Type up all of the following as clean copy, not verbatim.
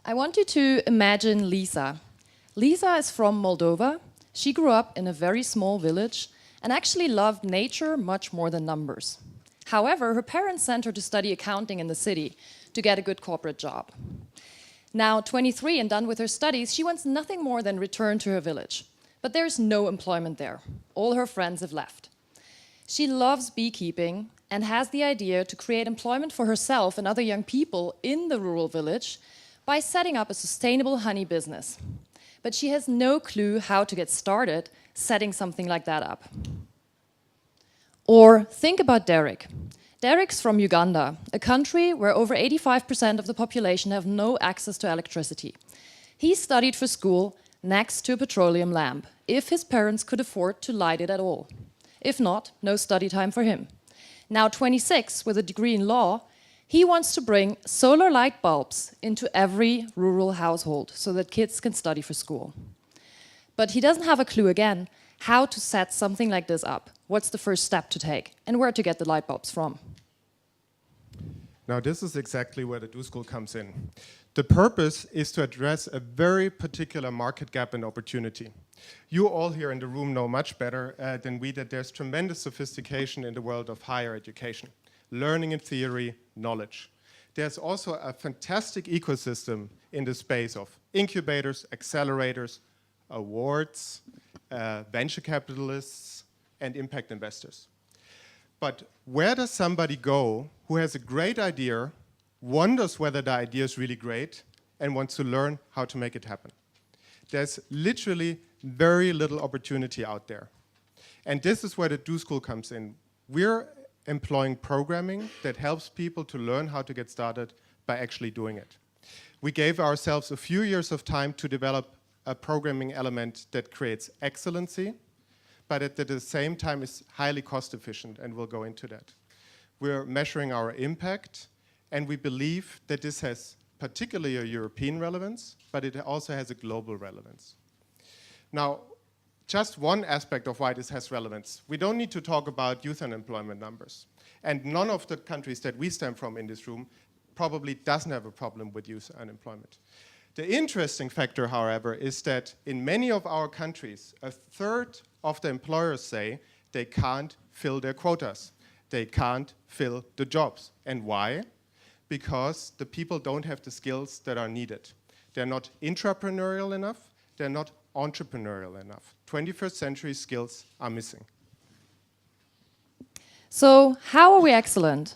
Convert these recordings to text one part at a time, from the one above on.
I want you to imagine Lisa. Lisa is from Moldova. She grew up in a very small village and actually loved nature much more than numbers. However, her parents sent her to study accounting in the city to get a good corporate job. Now 23 and done with her studies, she wants nothing more than return to her village. But there's no employment there. All her friends have left. She loves beekeeping and has the idea to create employment for herself and other young people in the rural village by setting up a sustainable honey business. But she has no clue how to get started setting something like that up. Or think about Derek. Derek's from Uganda, a country where over 85% of the population have no access to electricity. He studied for school next to a petroleum lamp, if his parents could afford to light it at all. If not, no study time for him. Now 26, with a degree in law, he wants to bring solar light bulbs into every rural household so that kids can study for school. But he doesn't have a clue again how to set something like this up. What's the first step to take and where to get the light bulbs from? Now this is exactly where the Do School comes in. The purpose is to address a very particular market gap and opportunity. You all here in the room know much better than we that there's tremendous sophistication in the world of higher education. Learning in theory, knowledge. There's also a fantastic ecosystem in the space of incubators, accelerators, awards, venture capitalists, and impact investors. But where does somebody go who has a great idea, wonders whether the idea is really great, and wants to learn how to make it happen? There's literally very little opportunity out there. And this is where the Do School comes in. We're employing programming that helps people to learn how to get started by actually doing it. We gave ourselves a few years of time to develop a programming element that creates excellency, but at the same time is highly cost efficient, and we'll go into that. We're measuring our impact, and we believe that this has particularly a European relevance, but it also has a global relevance. Now, just one aspect of why this has relevance. We don't need to talk about youth unemployment numbers. And none of the countries that we stem from in this room probably doesn't have a problem with youth unemployment. The interesting factor, however, is that in many of our countries, a third of the employers say they can't fill their quotas. They can't fill the jobs. And why? Because the people don't have the skills that are needed. They're not intrapreneurial enough. They're not entrepreneurial enough. 21st century skills are missing. So how are we excellent?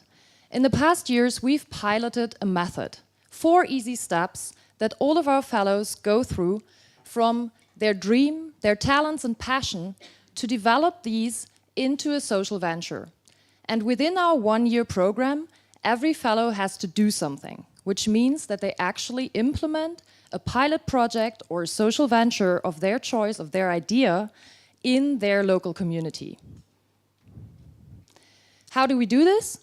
In the past years, we've piloted a method, 4 easy steps that all of our fellows go through from their dream, their talents and passion to develop these into a social venture. And within our 1-year program, every fellow has to do something, which means that they actually implement a pilot project or a social venture of their choice, of their idea, in their local community. How do we do this?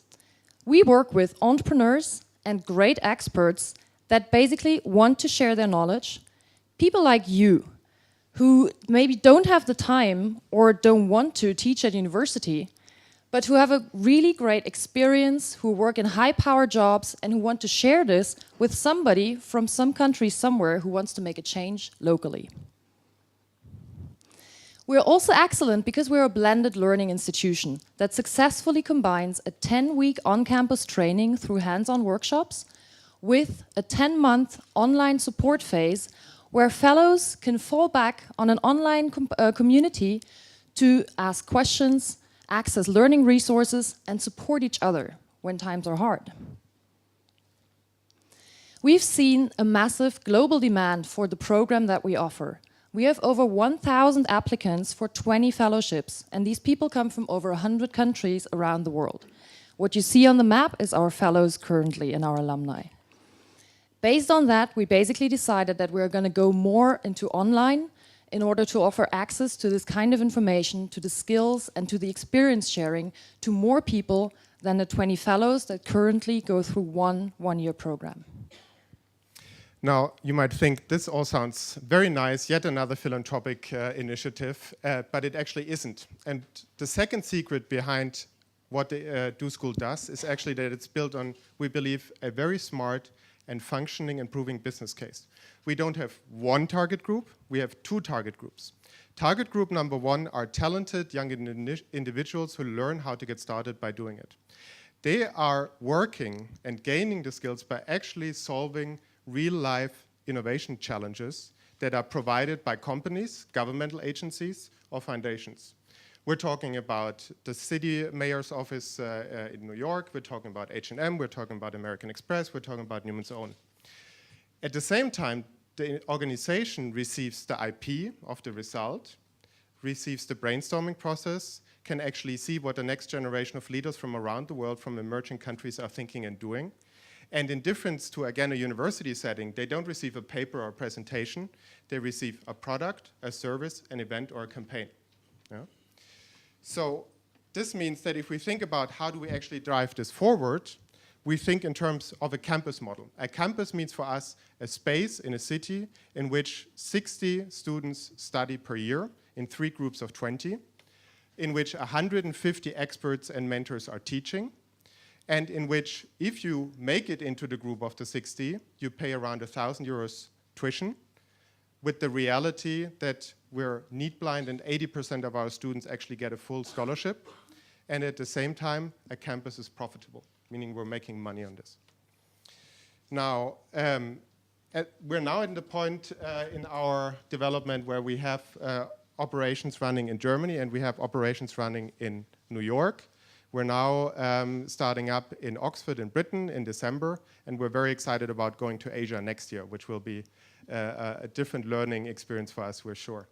We work with entrepreneurs and great experts that basically want to share their knowledge. People like you, who maybe don't have the time or don't want to teach at university, but who have a really great experience, who work in high-power jobs and who want to share this with somebody from some country somewhere who wants to make a change locally. We're also excellent because we're a blended learning institution that successfully combines a 10-week on-campus training through hands-on workshops with a 10-month online support phase where fellows can fall back on an online community to ask questions, access learning resources, and support each other when times are hard. We've seen a massive global demand for the program that we offer. We have over 1,000 applicants for 20 fellowships, and these people come from over 100 countries around the world. What you see on the map is our fellows currently and our alumni. Based on that, we basically decided that we're going to go more into online in order to offer access to this kind of information, to the skills and to the experience sharing to more people than the 20 fellows that currently go through one-year program. Now, you might think this all sounds very nice, yet another philanthropic initiative, but it actually isn't. And the second secret behind what the Do School does is actually that it's built on, we believe, a very smart, and functioning and proving business case. We don't have one target group, we have two target groups. Target group number one are talented young individuals who learn how to get started by doing it. They are working and gaining the skills by actually solving real-life innovation challenges that are provided by companies, governmental agencies, or foundations. We're talking about the city mayor's office in New York, we're talking about H&M, we're talking about American Express, we're talking about Newman's Own. At the same time, the organization receives the IP of the result, receives the brainstorming process, can actually see what the next generation of leaders from around the world, from emerging countries are thinking and doing. And in difference to, again, a university setting, they don't receive a paper or a presentation, they receive a product, a service, an event, or a campaign. Yeah? So this means that if we think about how do we actually drive this forward, we think in terms of a campus model. A campus means for us a space in a city in which 60 students study per year in 3 groups of 20, in which 150 experts and mentors are teaching, and in which if you make it into the group of the 60, you pay around €1,000 tuition, with the reality that we're need blind and 80% of our students actually get a full scholarship, and at the same time, a campus is profitable, meaning we're making money on this. Now, we're now at the point in our development where we have operations running in Germany and we have operations running in New York. We're now starting up in Oxford in Britain in December, and we're very excited about going to Asia next year, which will be a different learning experience for us, we're sure.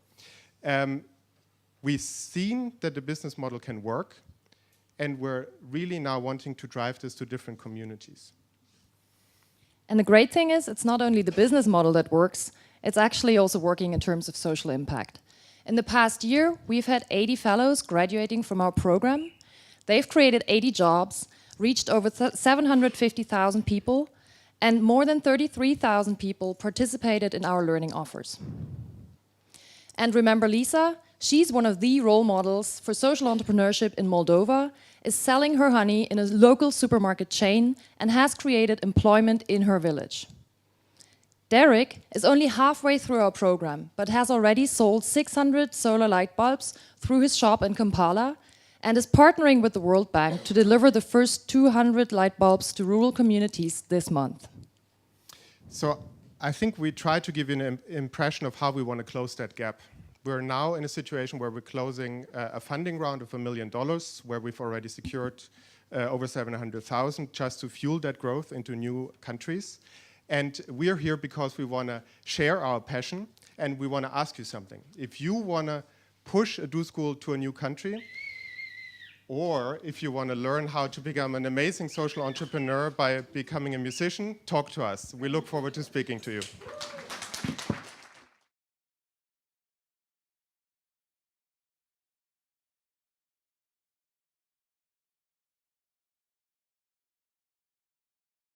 We've seen that the business model can work, and we're really now wanting to drive this to different communities. And the great thing is, it's not only the business model that works, it's actually also working in terms of social impact. In the past year, we've had 80 fellows graduating from our program. They've created 80 jobs, reached over 750,000 people, and more than 33,000 people participated in our learning offers. And remember Lisa? She's one of the role models for social entrepreneurship in Moldova, is selling her honey in a local supermarket chain, and has created employment in her village. Derek is only halfway through our program, but has already sold 600 solar light bulbs through his shop in Kampala, and is partnering with the World Bank to deliver the first 200 light bulbs to rural communities this month. So I think we try to give you an impression of how we want to close that gap. We're now in a situation where we're closing a funding round of $1 million, where we've already secured over 700,000 just to fuel that growth into new countries. And we're here because we want to share our passion, and we want to ask you something. If you want to push a Do School to a new country, or if you want to learn how to become an amazing social entrepreneur by becoming a musician, talk to us. We look forward to speaking to you.